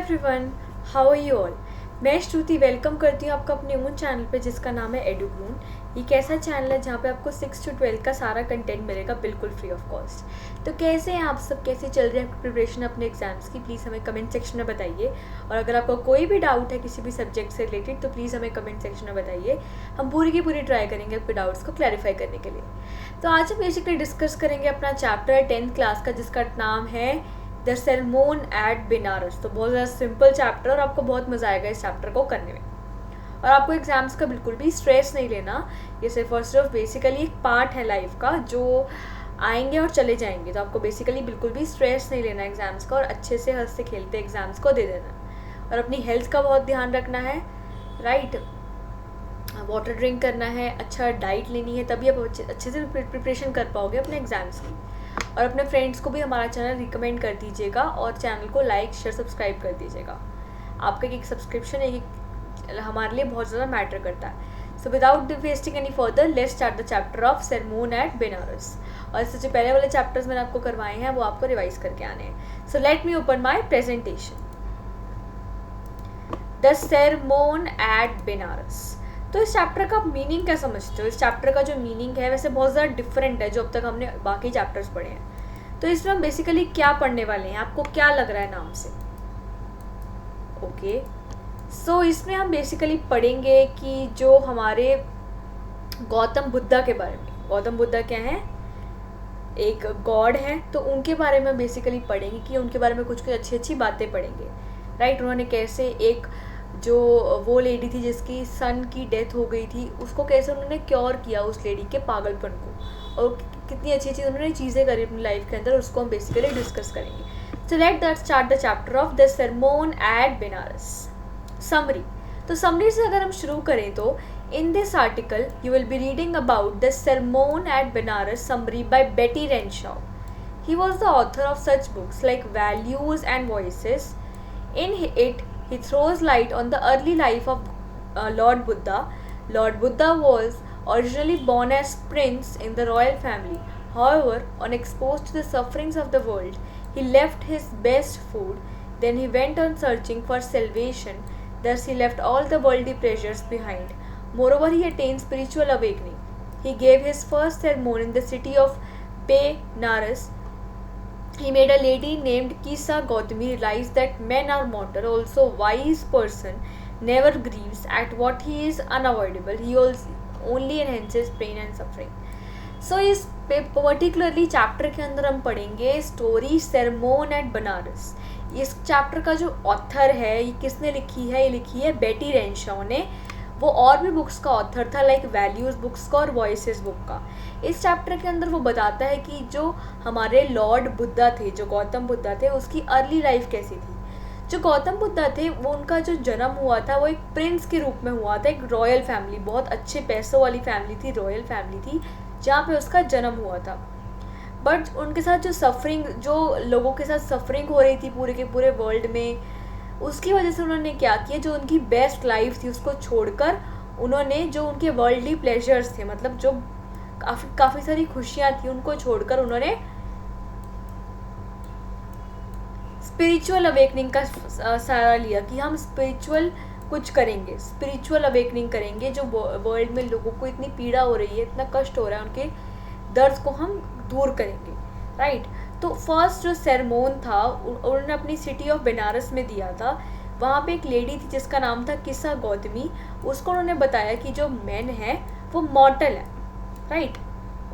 Everyone, how are you all. मैं Shruti welcome करती हूँ आपका अपने ओन चैनल पे जिसका नाम है एडुग्रून। ये एक ऐसा चैनल है जहाँ पे आपको 6 to 12 का सारा कंटेंट मिलेगा बिल्कुल फ्री ऑफ कॉस्ट। तो कैसे हैं आप सब, कैसे चल रही है आपकी प्रिपरेशन अपने एग्जाम्स की, प्लीज़ हमें कमेंट सेक्शन में बताइए। और अगर आपको कोई भी डाउट है किसी भी सब्जेक्ट से रिलेटेड तो प्लीज़ हमें कमेंट सेक्शन में बताइए। हम पूरी की पूरी ट्राई करेंगे आपके डाउट्स को क्लैरिफाई करने के लिए। तो आज हम बेसिकली डिस्कस करेंगे अपना चैप्टर 10th क्लास का जिसका नाम है द सरमोन एट बनारस। तो बहुत ज़्यादा सिंपल चैप्टर और आपको बहुत मज़ा आएगा इस चैप्टर को करने में। और आपको एग्जाम्स का बिल्कुल भी स्ट्रेस नहीं लेना। ये सिर्फ और सिर्फ बेसिकली एक पार्ट है लाइफ का जो आएंगे और चले जाएंगे। तो आपको बेसिकली बिल्कुल भी स्ट्रेस नहीं लेना एग्जाम्स का और अच्छे से हंसते खेलते एग्जाम्स को दे देना। और अपनी हेल्थ का बहुत ध्यान रखना है, राइट। वाटर ड्रिंक करना है, अच्छा डाइट लेनी है, तभी आप अच्छे से प्रिपरेशन कर पाओगे अपने एग्जाम्स की। और अपने फ्रेंड्स को भी हमारा चैनल रिकमेंड कर दीजिएगा और चैनल को लाइक शेयर सब्सक्राइब कर दीजिएगा। आपका एक सब्सक्रिप्शन एक हमारे लिए बहुत ज़्यादा मैटर करता है। So without wasting any further let's start the chapter of sermon at Banaras. और इससे जो पहले वाले चैप्टर्स मैंने आपको करवाए हैं वो आपको रिवाइज करके आने हैं। So let me open my presentation. The sermon at Banaras. तो इस चैप्टर का मीनिंग क्या समझते हो? इस चैप्टर का जो मीनिंग है वैसे बहुत ज़्यादा डिफरेंट है जो अब तक हमने बाकी चैप्टर्स पढ़े हैं। तो इसमें हम बेसिकली क्या पढ़ने वाले हैं, आपको क्या लग रहा है नाम से? ओके, सो इसमें हम बेसिकली पढ़ेंगे कि जो हमारे गौतम बुद्धा के बारे में, गौतम बुद्धा क्या हैं, एक गॉड हैं, तो उनके बारे में बेसिकली पढ़ेंगे कि उनके बारे में कुछ कुछ अच्छी अच्छी बातें पढ़ेंगे, राइट। उन्होंने कैसे एक जो वो लेडी थी जिसकी सन की डेथ हो गई थी उसको कैसे उन्होंने क्योर किया उस लेडी के पागलपन को, और कितनी अच्छी अच्छी उन्होंने चीज़ें करी अपनी लाइफ के अंदर, उसको हम बेसिकली डिस्कस करेंगे। So let that start the chapter of the sermon at Banaras. Summary. तो समरी से अगर हम शुरू करें तो in this article you will be reading about the sermon at Banaras summary by Betty Renshaw. He was the author of such books like Values and Voices. In it, he throws light on the early life of Lord Buddha. Lord Buddha was originally born as prince in the royal family. However, on exposed to the sufferings of the world, he left his best food. Then he went on searching for salvation. Thus, he left all the worldly pleasures behind. Moreover, he attained spiritual awakening. He gave his first sermon in the city of Benares. He made a lady named Kisa Gautami realize that men are mortal. Also, wise person never grieves at what he is unavoidable. He only enhances pain and suffering. So इस particularly chapter के अंदर हम पढ़ेंगे story सरमोन at Banaras. इस chapter का जो author है, ये किसने लिखी है? ये लिखी है बेटी रेनशॉ ने। वो और भी बुक्स का ऑथर था लाइक वैल्यूज़ बुक्स का और वॉइसेस बुक का। इस चैप्टर के अंदर वो बताता है कि जो हमारे लॉर्ड बुद्धा थे, जो गौतम बुद्धा थे, उसकी अर्ली लाइफ कैसी थी। जो गौतम बुद्धा थे वो उनका जो जन्म हुआ था वो एक प्रिंस के रूप में हुआ था, एक रॉयल फैमिली, बहुत अच्छे पैसों वाली फैमिली थी, रॉयल फैमिली थी जहाँ पे उसका जन्म हुआ था। बट उनके साथ जो सफरिंग, जो लोगों के साथ सफरिंग हो रही थी पूरे के पूरे वर्ल्ड में, उसकी वजह से उन्होंने क्या किया, जो उनकी बेस्ट लाइफ थी उसको छोड़कर उन्होंने जो उनके वर्ल्डली प्लेजर्स थे, मतलब जो काफ़ी सारी खुशियाँ थी, उनको छोड़कर उन्होंने स्पिरिचुअल अवेकनिंग का सहारा लिया कि हम स्पिरिचुअल कुछ करेंगे, स्पिरिचुअल अवेकनिंग करेंगे। जो वर्ल्ड में लोगों को इतनी पीड़ा हो रही है, इतना कष्ट हो रहा है, उनके दर्द को हम दूर करेंगे, राइट। तो फर्स्ट जो सरमोन था उन्होंने अपनी सिटी ऑफ बनारस में दिया था। वहाँ पे एक लेडी थी जिसका नाम था किसा गौतमी। उसको उन्होंने बताया कि जो मैन है वो मॉर्टल है, राइट,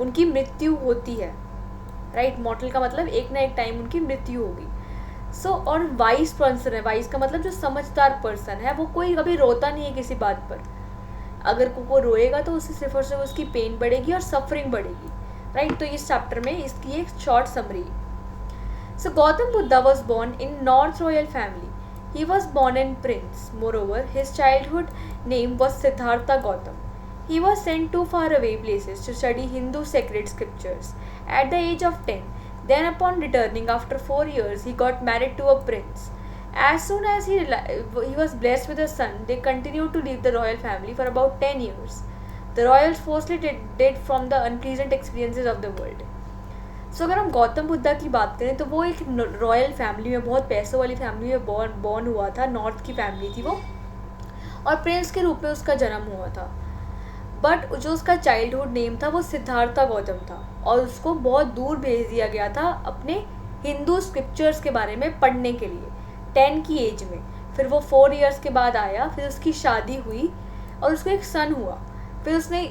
उनकी मृत्यु होती है, राइट। मॉर्टल का मतलब एक ना एक टाइम उनकी मृत्यु होगी। सो और वाइस पर्सन है, वाइस का मतलब जो समझदार पर्सन है, वो कोई कभी रोता नहीं है किसी बात पर। अगर को रोएगा तो उससे सिर्फ और सिर्फ उसकी पेन बढ़ेगी और सफरिंग बढ़ेगी, राइट। तो इस चैप्टर में इसकी एक short summary. So Gautam Buddha was born in north royal family. He was born in Prince. Moreover, his childhood name was Siddhartha Gautam. He was sent to faraway places to study Hindu sacred scriptures. At the age of 10, then upon returning after 4 years, he got married to a prince. As soon as he was blessed with a son, they continued to live the royal family for about 10 years. The royals forcibly did from the unpleasant experiences of the world. सो अगर हम गौतम बुद्धा की बात करें तो वो एक royal family में, बहुत पैसों वाली फैमिली में बॉर्न हुआ था। नॉर्थ की फैमिली थी वो, और प्रिंस के रूप में उसका जन्म हुआ था। बट जो उसका चाइल्डहुड नेम था वो सिद्धार्था गौतम था, और उसको बहुत दूर भेज दिया गया था अपने हिंदू स्क्रिप्चर्स के बारे में पढ़ने के लिए 10 की एज में। फिर वो 4 इयर्स के बाद आया, फिर उसकी शादी हुई और उसको एक सन हुआ। फिर उसने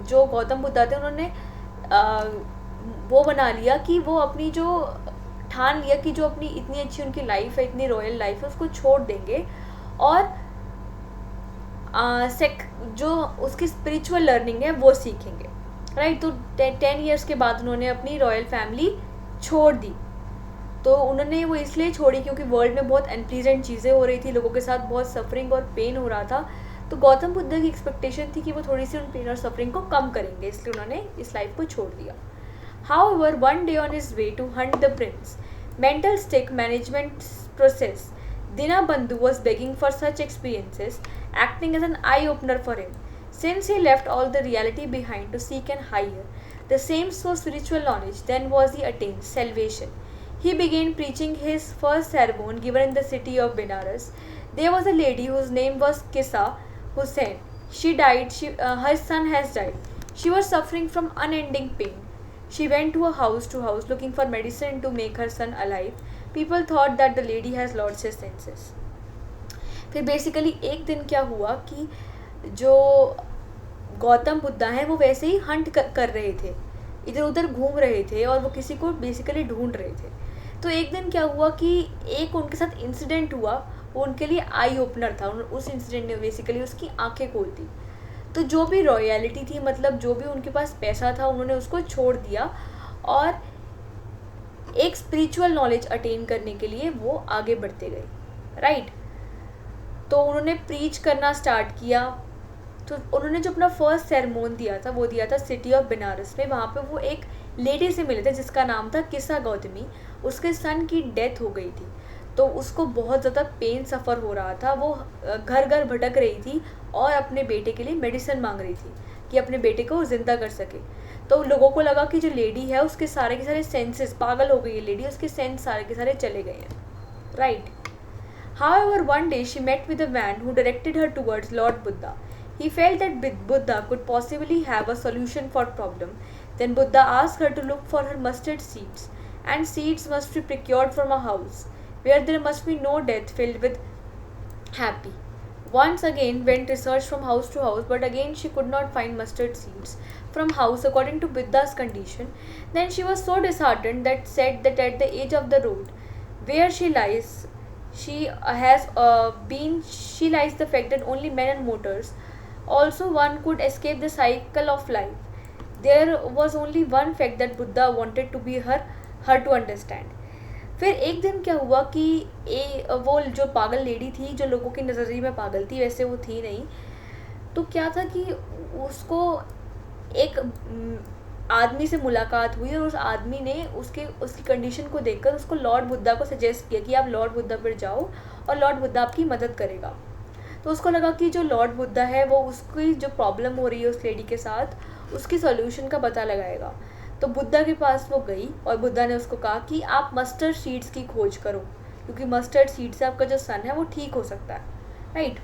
जो गौतम बुद्धा थे उन्होंने वो बना लिया कि वो अपनी जो ठान लिया कि जो अपनी इतनी अच्छी उनकी लाइफ है, इतनी रॉयल लाइफ है, उसको छोड़ देंगे और जो उसकी स्पिरिचुअल लर्निंग है वो सीखेंगे, राइट। तो 10 इयर्स के बाद उन्होंने अपनी रॉयल फैमिली छोड़ दी। तो उन्होंने वो इसलिए छोड़ी क्योंकि वर्ल्ड में बहुत अनप्लीजेंट चीज़ें हो रही थी, लोगों के साथ बहुत सफरिंग और पेन हो रहा था। तो गौतम बुद्ध की एक्सपेक्टेशन थी कि वो थोड़ी सी उन पेन और सफरिंग को कम करेंगे, इसलिए उन्होंने इस लाइफ को छोड़ दिया। However, one day on his way to hunt the prince, mental stick management process, Dinabandhu was begging for such experiences, acting as an eye-opener for him. Since he left all the reality behind to seek an higher, the same source spiritual knowledge, then was he attained salvation. He began preaching his first sermon given in the city of Benares. There was a lady whose name was Kissa Hussain. She died. Her son has died. She was suffering from unending pain. She went to house looking for medicine to make her son alive. People thought that the lady has lost his senses. फिर basically एक दिन क्या हुआ कि जो गौतम बुद्धा हैं वो वैसे ही हंट कर रहे थे, इधर उधर घूम रहे थे और वो किसी को बेसिकली ढूंढ रहे थे। तो एक दिन क्या हुआ कि एक उनके साथ इंसिडेंट हुआ, वो उनके लिए आई ओपनर था। उस इंसिडेंट ने बेसिकली उसकी आंखें खोल दी। तो जो भी रॉयलिटी थी, मतलब जो भी उनके पास पैसा था, उन्होंने उसको छोड़ दिया और एक स्पिरिचुअल नॉलेज अटेन करने के लिए वो आगे बढ़ते गए, राइट। तो उन्होंने प्रीच करना स्टार्ट किया। तो उन्होंने जो अपना फर्स्ट सेरेमोन दिया था वो दिया था सिटी ऑफ बनारस में। वहाँ पे वो एक लेडी से मिले थे जिसका नाम था किस्सा गौतमी। उसके सन की डेथ हो गई थी, तो उसको बहुत ज़्यादा पेन सफ़र हो रहा था। वो घर घर भटक रही थी और अपने बेटे के लिए मेडिसिन मांग रही थी कि अपने बेटे को ज़िंदा कर सके। तो लोगों को लगा कि जो लेडी है उसके सारे के सारे सेंसेस, पागल हो गई है लेडी, उसके सेंस सारे के सारे चले गए हैं, right. However, one day she met with a man who directed her towards Lord Buddha. He felt that Buddha could possibly have a solution for problem. Then Buddha asked her to look for her mustard seeds, and seeds must be procured from a house where there must be no death filled with happy. Once again went research from house to house, but again she could not find mustard seeds from house according to Buddha's condition. Then she was so disheartened that said that at the edge of the road where she lies, she lies the fact that only men and motors also one could escape the cycle of life. There was only one fact that Buddha wanted to be her to understand. फिर एक दिन क्या हुआ कि वो जो पागल lady थी, जो लोगों की नज़रिए में पागल थी, वैसे वो थी नहीं। तो क्या था कि उसको एक आदमी से मुलाकात हुई और उस आदमी ने उसकी कंडीशन को देखकर उसको लॉर्ड बुद्धा को सजेस्ट किया कि आप लॉर्ड बुद्धा पर जाओ और लॉर्ड बुद्धा आपकी मदद करेगा। तो उसको लगा कि जो लॉर्ड बुद्धा है वो उसकी जो प्रॉब्लम हो रही है उस लेडी के साथ, उसकी सॉल्यूशन का पता लगाएगा। तो बुद्धा के पास वो गई और बुद्धा ने उसको कहा कि आप मस्टर्ड सीड्स की खोज करो, क्योंकि मस्टर्ड सीड से आपका जो सन है वो ठीक हो सकता है, राइट।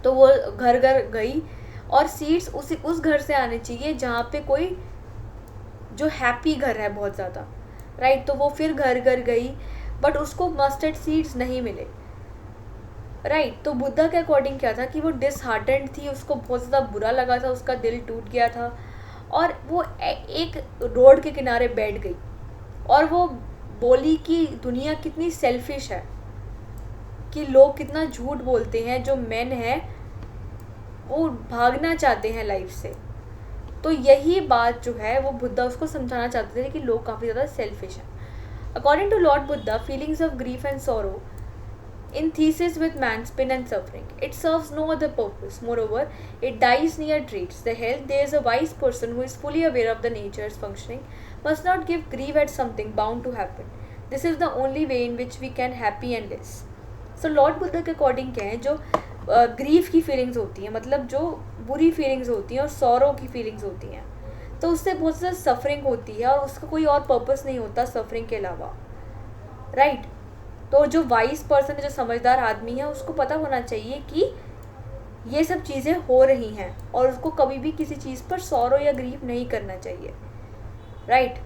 तो वो घर घर गई और सीड्स उस घर से आने चाहिए जहाँ पे कोई जो हैप्पी घर है बहुत ज़्यादा, राइट। तो वो फिर घर घर गई बट उसको मस्टर्ड सीड्स नहीं मिले, राइट। तो बुद्धा के अकॉर्डिंग क्या था कि वो डिसहार्टेंड थी, उसको बहुत ज़्यादा बुरा लगा था, उसका दिल टूट गया था और वो एक रोड के किनारे बैठ गई और वो बोली कि दुनिया कितनी सेल्फिश है, कि लोग कितना झूठ बोलते हैं, जो मेन हैं वो भागना चाहते हैं लाइफ से। तो यही बात जो है वो बुद्धा उसको समझाना चाहते थे कि लोग काफ़ी ज़्यादा सेल्फिश हैं। According to Lord Buddha, feelings of grief and sorrow in thesis with man's pain and suffering. It serves no other purpose. Moreover, it dies near traits. The health, there is a wise person who is fully aware of the nature's functioning, must not give grief at something bound to happen. This is the only way in which we can happy and live. So Lord Buddha के according क्या है, जो grief की feelings होती हैं, मतलब जो बुरी फीलिंग्स होती हैं और सॉरो की फीलिंग्स होती हैं, तो उससे बहुत ज़्यादा सफरिंग होती है और उसका कोई और पर्पस नहीं होता सफरिंग के अलावा, राइट। तो जो वाइज पर्सन है, जो समझदार आदमी है, उसको पता होना चाहिए कि ये सब चीज़ें हो रही हैं और उसको कभी भी किसी चीज़ पर सॉरो या ग्रीव नहीं करना चाहिए, राइट।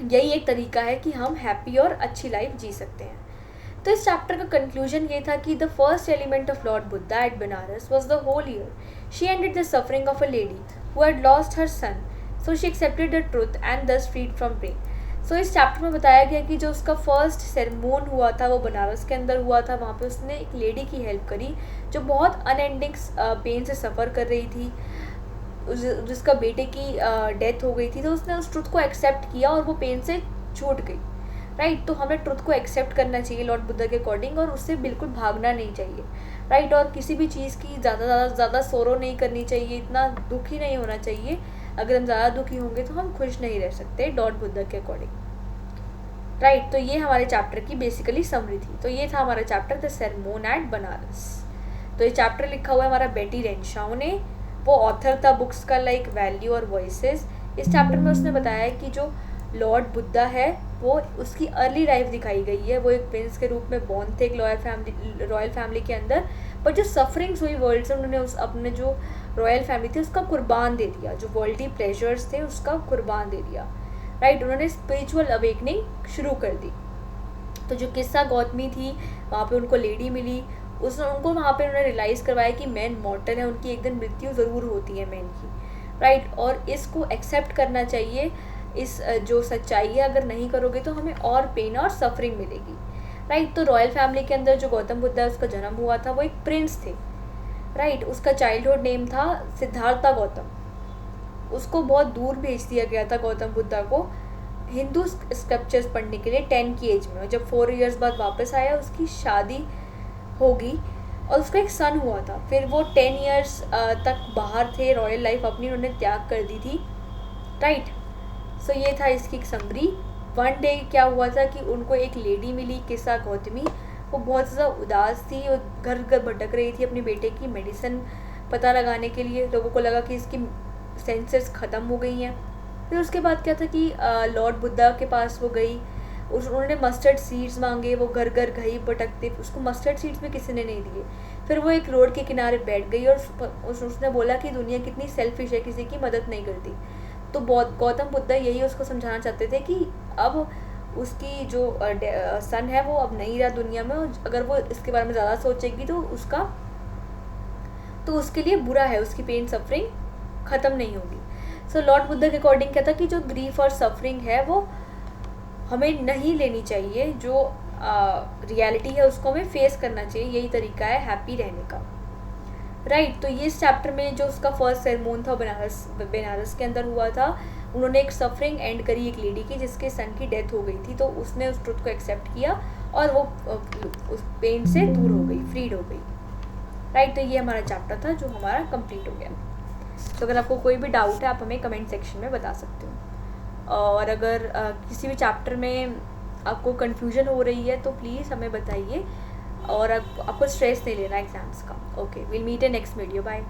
यही एक तरीका है कि हम हैप्पी और अच्छी लाइफ जी सकते हैं। तो इस चैप्टर का कंक्लूजन ये था कि the first element of Lord Buddha at Banaras was the whole year she ended the suffering of a lady who had lost her son, so she accepted the truth and thus freed from pain. So इस chapter में बताया गया कि जो उसका first सेरेमोन हुआ था वो बनारस के अंदर हुआ था। वहाँ पे उसने एक लेडी की हेल्प करी जो बहुत अनएंडिंग पेन से सफ़र कर रही थी, जिसका बेटे की डेथ हो गई थी। तो उसने उस ट्रुथ को एक्सेप्ट किया और वो पेन से छूट गई, राइट। तो हमें ट्रुथ को एक्सेप्ट करना चाहिए लॉर्ड बुद्धा के अकॉर्डिंग और उससे बिल्कुल भागना नहीं चाहिए, राइट। और किसी भी चीज़ की ज़्यादा सोरो नहीं करनी चाहिए, इतना दुखी नहीं होना चाहिए। अगर हम ज़्यादा दुखी होंगे तो हम खुश नहीं रह सकते लॉर्ड बुद्धा के अकॉर्डिंग, राइट। तो ये हमारे चैप्टर की बेसिकली समरी थी। तो ये था हमारा चैप्टर द सेरेमोन एट बनारस। तो ये चैप्टर लिखा हुआ है हमारा बेटी रेनशाओ ने, वो ऑथर था बुक्स का लाइक वैल्यू और वॉइसेस। इस चैप्टर में उसने बताया कि जो लॉर्ड बुद्धा है वो उसकी अर्ली लाइफ दिखाई गई है। वो एक प्रिंस के रूप में बॉर्न थे एक रॉयल फैमिली के अंदर, पर जो सफरिंग्स हुई वर्ल्ड से उन्होंने उस अपने जो रॉयल फैमिली थी उसका कुर्बान दे दिया, जो वर्ल्डली प्लेजर्स थे उसका कुर्बान दे दिया, राइट। उन्होंने स्पिरिचुअल अवेकनिंग शुरू कर दी। तो जो किस्सा गौतमी थी वहाँ पे उनको लेडी मिली, उनको वहाँ पे उन्होंने रियलाइज़ करवाया कि मैन मॉर्टल है, उनकी एक दिन मृत्यु ज़रूर होती है मैन की, राइट। और इसको एक्सेप्ट करना चाहिए, इस जो सच्चाई है अगर नहीं करोगे तो हमें और पेन और सफरिंग मिलेगी, राइट। तो रॉयल फैमिली के अंदर जो गौतम बुद्धा उसका जन्म हुआ था वो एक प्रिंस थे, राइट। उसका चाइल्डहुड नेम था सिद्धार्था गौतम। उसको बहुत दूर भेज दिया गया था गौतम बुद्धा को हिंदू स्क्रिप्चर्स पढ़ने के लिए 10 की एज में। जब 4 इयर्स बाद वापस आया उसकी शादी होगी और उसका एक सन हुआ था। फिर वो 10 इयर्स तक बाहर थे, रॉयल लाइफ अपनी उन्होंने त्याग कर दी थी, राइट। सो ये था इसकी एक समरी। वन डे क्या हुआ था कि उनको एक लेडी मिली किस्सा गौतमी, वो बहुत ज़्यादा उदास थी, वो घर घर भटक रही थी अपने बेटे की मेडिसिन पता लगाने के लिए। लोगों को लगा कि इसकी सेंसेस ख़त्म हो गई हैं। फिर उसके बाद क्या था कि लॉर्ड बुद्धा के पास वो गई, उन्होंने मस्टर्ड सीड्स मांगे, वो घर घर गई भटकते, उसको मस्टर्ड सीड्स भी किसी ने नहीं दिए। फिर वो एक रोड के किनारे बैठ गई और उसने बोला कि दुनिया कितनी सेल्फिश है, किसी की मदद नहीं करती। तो गौतम बुद्धा यही उसको समझाना चाहते थे कि अब उसकी जो सन है वो अब नहीं रहा दुनिया में, अगर वो इसके बारे में ज़्यादा सोचेगी तो उसके लिए बुरा है, उसकी पेन सफरिंग ख़त्म नहीं होगी। सो लॉर्ड बुद्धा के अकॉर्डिंग क्या था कि जो ग्रीफ और सफरिंग है वो हमें नहीं लेनी चाहिए, जो रियलिटी है उसको हमें फेस करना चाहिए, यही तरीका है हैप्पी रहने का, राइट। तो ये इस चैप्टर में जो उसका फर्स्ट सेरेमोन था बनारस के अंदर हुआ था, उन्होंने एक सफरिंग एंड करी एक लेडी की जिसके सन की डेथ हो गई थी। तो उसने उस ट्रुथ को एक्सेप्ट किया और वो उस पेन से दूर हो गई, फ्रीड हो गई, राइट। तो ये हमारा चैप्टर था जो हमारा कंप्लीट हो गया। तो अगर आपको कोई भी डाउट है आप हमें कमेंट सेक्शन में बता सकते हो, और अगर किसी भी चैप्टर में आपको कन्फ्यूजन हो रही है तो प्लीज़ हमें बताइए, और आपको स्ट्रेस नहीं लेना एग्जाम्स का। Okay, will meet in next video, bye.